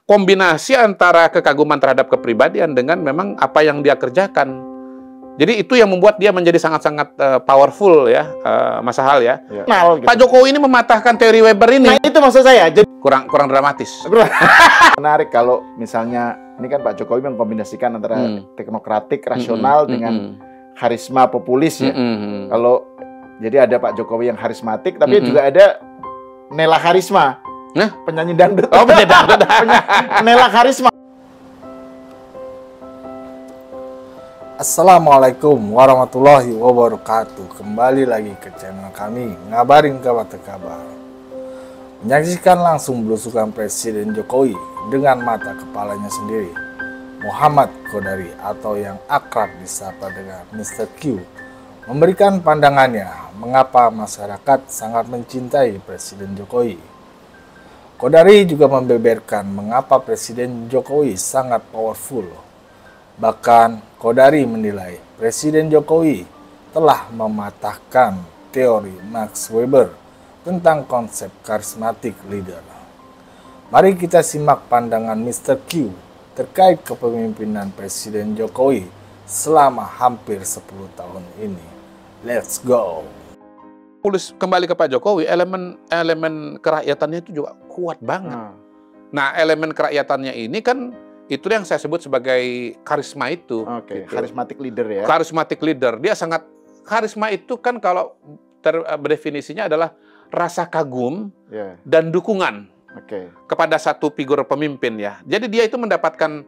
kombinasi antara kekaguman terhadap kepribadian dengan memang apa yang dia kerjakan. Jadi itu yang membuat dia menjadi sangat-sangat powerful ya, Mas Hal ya. Gitu. Pak Jokowi ini mematahkan teori Weber ini. Nah itu maksud saya. Jadi kurang dramatis. Menarik kalau misalnya ini kan Pak Jokowi mengkombinasikan antara teknokratik, rasional dengan karisma populis ya. Kalau jadi ada Pak Jokowi yang karismatik, tapi juga ada Nela Karisma. Nah, penyanyi dangdut. Oh, penyanyi dangdut. Nela Karisma. Assalamualaikum warahmatullahi wabarakatuh. Kembali lagi ke channel kami, Ngabarin Kabar Kabar. Menyaksikan langsung belusukan Presiden Jokowi dengan mata kepalanya sendiri, Muhammad Qodari atau yang akrab disapa dengan Mr. Q, memberikan pandangannya mengapa masyarakat sangat mencintai Presiden Jokowi. Qodari juga membeberkan mengapa Presiden Jokowi sangat powerful. Bahkan Qodari menilai Presiden Jokowi telah mematahkan teori Max Weber tentang konsep charismatic leader. Mari kita simak pandangan Mr. Q terkait kepemimpinan Presiden Jokowi selama hampir 10 tahun ini. Let's go! Kembali ke Pak Jokowi, elemen kerakyatannya itu juga kuat banget. Nah, elemen kerakyatannya ini kan itu yang saya sebut sebagai karisma itu. Oke, charismatic leader ya. Charismatic leader. Dia sangat karisma itu kan kalau berdefinisinya adalah rasa kagum dan dukungan kepada satu figur pemimpin ya. Jadi dia itu mendapatkan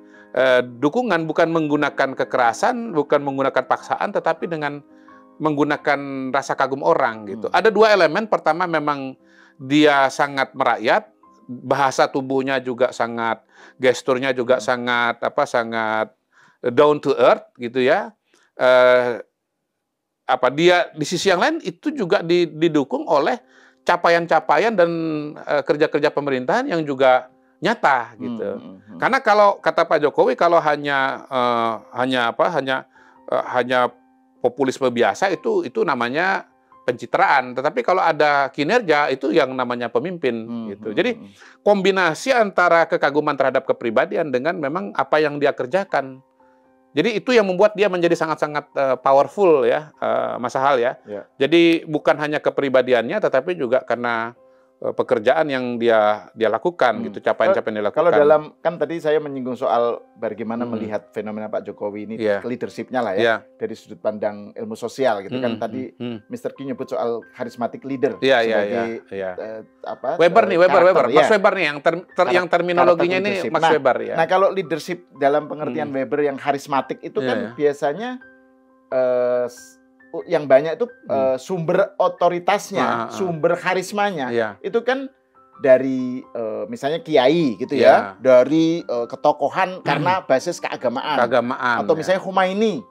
dukungan bukan menggunakan kekerasan, bukan menggunakan paksaan, tetapi dengan menggunakan rasa kagum orang gitu. Ada dua elemen. Pertama memang dia sangat merakyat. Bahasa tubuhnya juga sangat, gesturnya juga sangat down to earth gitu ya. Dia di sisi yang lain itu juga didukung oleh capaian-capaian dan kerja-kerja pemerintahan yang juga nyata gitu. Karena kalau kata Pak Jokowi kalau hanya populisme biasa itu namanya pencitraan, tetapi kalau ada kinerja itu yang namanya pemimpin gitu. Jadi kombinasi antara kekaguman terhadap kepribadian dengan memang apa yang dia kerjakan. Jadi itu yang membuat dia menjadi sangat-sangat powerful ya, Mas Hal ya. Jadi bukan hanya kepribadiannya, tetapi juga karena pekerjaan yang dia lakukan gitu, capaian-capaian yang dilakukan. Kalau dalam kan tadi saya menyinggung soal bagaimana melihat fenomena Pak Jokowi ini, leadership-nya lah ya, dari sudut pandang ilmu sosial gitu kan. Tadi Mr. Q nyebut soal charismatic leader sebagai Weber nih, Weber. Max Weber nih yang terminologinya ini Max Weber ya. Nah, kalau leadership dalam pengertian Weber yang karismatik itu kan biasanya yang banyak itu sumber otoritasnya, sumber karismanya, itu kan dari misalnya kiai gitu ya, dari ketokohan karena basis keagamaan, atau misalnya Khomeini,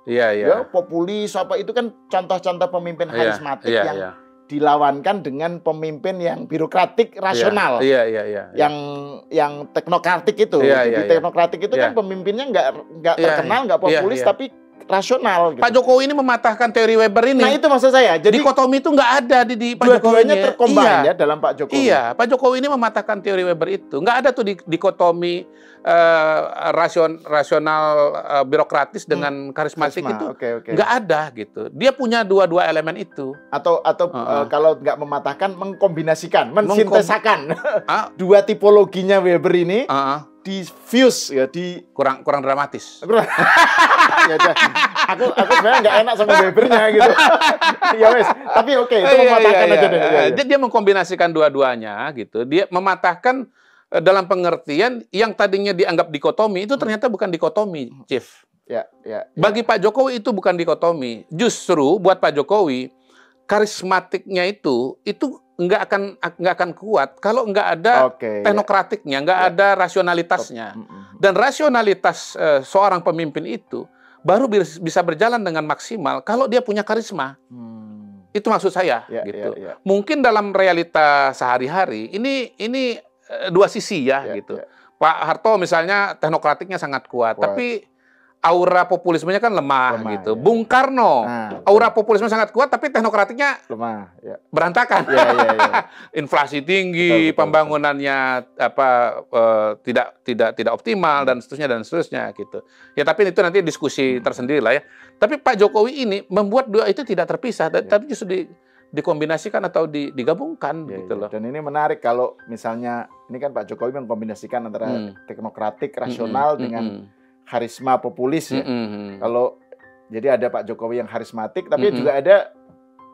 populis apa itu kan contoh-contoh pemimpin karismatik yang dilawankan dengan pemimpin yang birokratik rasional, yang teknokratik itu. Jadi teknokratik itu kan pemimpinnya nggak terkenal, nggak populis, tapi rasional. Gitu. Pak Jokowi ini mematahkan teori Weber ini. Nah itu maksud saya. Jadi dikotomi itu nggak ada di Pak Jokowi. Dua-duanya terkombin ya dalam Pak Jokowi. Iya, Pak Jokowi ini mematahkan teori Weber itu. Nggak ada tuh dikotomi rasional birokratis dengan karismatik itu. Nggak ada gitu. Dia punya dua elemen itu. Atau kalau nggak mematahkan, mengkombinasikan, mensintesakan dua tipologinya Weber ini. Diffuse ya kurang dramatis. Ya, aku sebenarnya nggak enak sama Webernya gitu. Ya wes, tapi oke, itu mematahkan aja deh. Dia mengkombinasikan dua-duanya gitu. Dia mematahkan dalam pengertian yang tadinya dianggap dikotomi itu ternyata bukan dikotomi, Chief. Bagi Pak Jokowi itu bukan dikotomi. Justru buat Pak Jokowi karismatiknya itu nggak akan kuat kalau nggak ada teknokratiknya, nggak ada rasionalitasnya. Dan rasionalitas seorang pemimpin itu baru bisa berjalan dengan maksimal kalau dia punya karisma. Itu maksud saya. Gitu. Mungkin dalam realita sehari-hari ini dua sisi ya gitu. Pak Harto misalnya teknokratiknya sangat kuat, tapi aura populismenya kan lemah gitu. Ya. Bung Karno, aura populisme sangat kuat, tapi teknokratiknya lemah, ya. Berantakan. Ya. Inflasi tinggi, betul, pembangunannya tidak optimal dan seterusnya gitu. Ya tapi itu nanti diskusi tersendiri lah ya. Tapi Pak Jokowi ini membuat dua itu tidak terpisah, tapi justru dikombinasikan atau digabungkan gitu loh. Dan ini menarik kalau misalnya ini kan Pak Jokowi mengkombinasikan antara teknokratik, rasional dengan karisma populis ya. Kalau jadi ada Pak Jokowi yang karismatik, tapi juga ada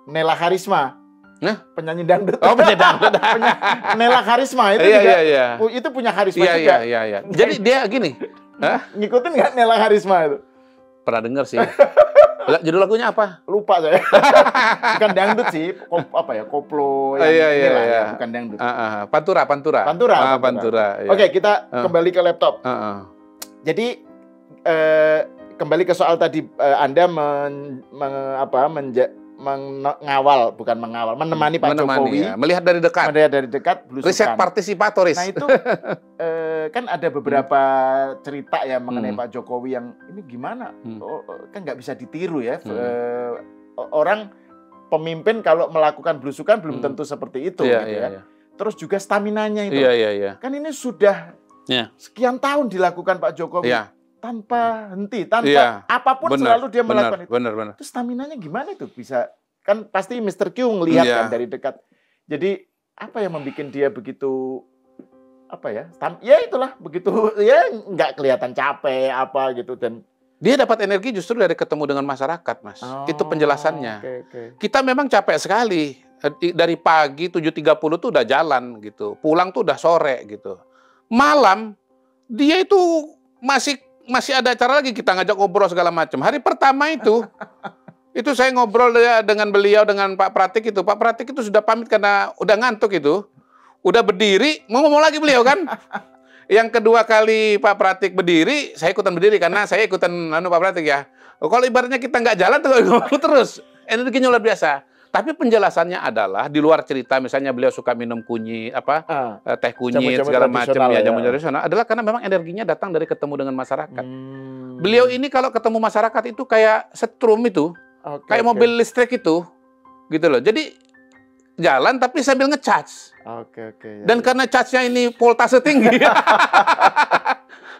Nela Karisma. Penyanyi dangdut. Oh, penyanyi dangdut. Nela Karisma itu juga itu punya karisma juga. Iya. Jadi dia gini. Ngikutin nggak Nela Karisma itu? Pernah dengar sih. Judul lagunya apa? Lupa saya. Bukan dangdut sih, koplo yang ya, bukan dangdut. Pantura. Iya. Oke, kita kembali ke laptop. Jadi kembali ke soal tadi Anda menemani Pak Jokowi, ya. Melihat dari dekat, riset partisipatoris. Nah itu kan ada beberapa cerita ya mengenai Pak Jokowi yang ini gimana, kan nggak bisa ditiru ya. Orang pemimpin kalau melakukan belusukan belum tentu seperti itu, gitu ya. Terus juga staminanya itu, kan ini sudah sekian tahun dilakukan Pak Jokowi. Tanpa henti, tanpa apapun selalu dia melakukan itu. Benar. Terus staminanya gimana itu bisa? Kan pasti Mr. Q ngelihat kan dari dekat. Jadi apa yang membuat dia begitu ya itulah begitu ya nggak kelihatan capek apa gitu dan dia dapat energi justru dari ketemu dengan masyarakat, Mas. Itu penjelasannya. Okay. Kita memang capek sekali. Dari pagi 7.30 tuh udah jalan gitu. Pulang tuh udah sore gitu. Malam dia itu masih ada cara lagi kita ngajak ngobrol segala macam. Hari pertama itu saya ngobrol dengan beliau, dengan Pak Pratik itu. Pak Pratik itu sudah pamit karena udah ngantuk itu. Udah berdiri, mau ngomong lagi beliau kan. Yang kedua kali Pak Pratik berdiri, saya ikutan berdiri karena saya ikutan Pak Pratik ya. Kalau ibaratnya kita nggak jalan terus, energinya luar biasa. Tapi penjelasannya adalah di luar cerita, misalnya beliau suka minum kunyit, teh kunyit segala macam ya, jamu tradisional, adalah karena memang energinya datang dari ketemu dengan masyarakat. Beliau ini kalau ketemu masyarakat itu kayak setrum itu, kayak mobil listrik itu, gitu loh. Jadi jalan tapi sambil ngecharge. Dan karena charge-nya ini voltase tinggi,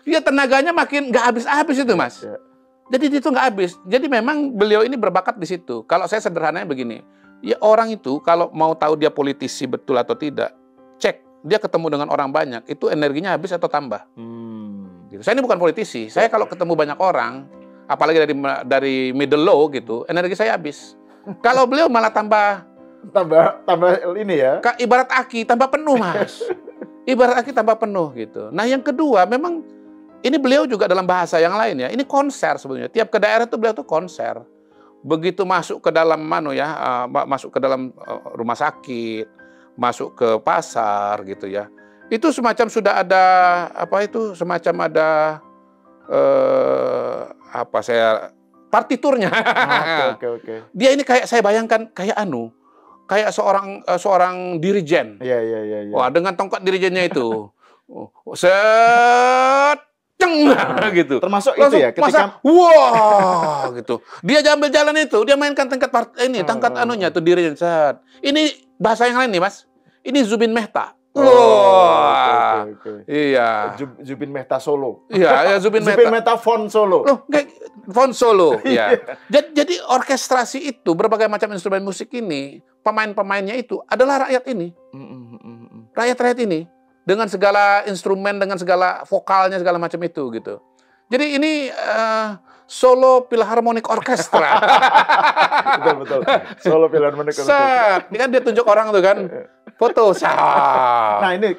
dia tenaganya makin nggak habis-habis itu, Mas. Jadi itu nggak habis. Jadi memang beliau ini berbakat di situ. Kalau saya sederhananya begini. Ya orang itu kalau mau tahu dia politisi betul atau tidak, cek dia ketemu dengan orang banyak, itu energinya habis atau tambah. Gitu. Saya ini bukan politisi. Saya kalau ketemu banyak orang, apalagi dari middle low gitu, energi saya habis. Kalau beliau malah tambah ini ya. Ibarat aki tambah penuh, Mas. Ibarat aki tambah penuh gitu. Nah yang kedua memang ini beliau juga dalam bahasa yang lain ya. Ini konser sebenarnya. Tiap ke daerah itu beliau tuh konser. Begitu masuk ke dalam masuk ke dalam rumah sakit, masuk ke pasar gitu ya. Itu semacam sudah ada partiturnya. Oke. Dia ini kayak saya bayangkan kayak seorang dirijen. Iya. Wah, dengan tongkat dirijennya itu. Set gitu. Termasuk langsung itu ya ketika wah gitu. Dia ambil jalan itu, dia mainkan tongkat anunya tuh dirijen set. Ini bahasa yang lain nih, Mas. Ini Zubin Mehta. Okay. Iya. Zubin Mehta Solo. Iya, Zubin Mehta Fon Solo. Loh, Fon Solo. Ya. Jadi orkestrasi itu berbagai macam instrumen musik ini, pemain-pemainnya itu adalah rakyat ini. Rakyat ini dengan segala instrumen, dengan segala vokalnya, segala macam itu gitu. Jadi ini Solo Philharmonic Orchestra. Betul. Solo Philharmonic Orchestra. Ini kan dia tunjuk orang tuh kan. Foto. Nah ini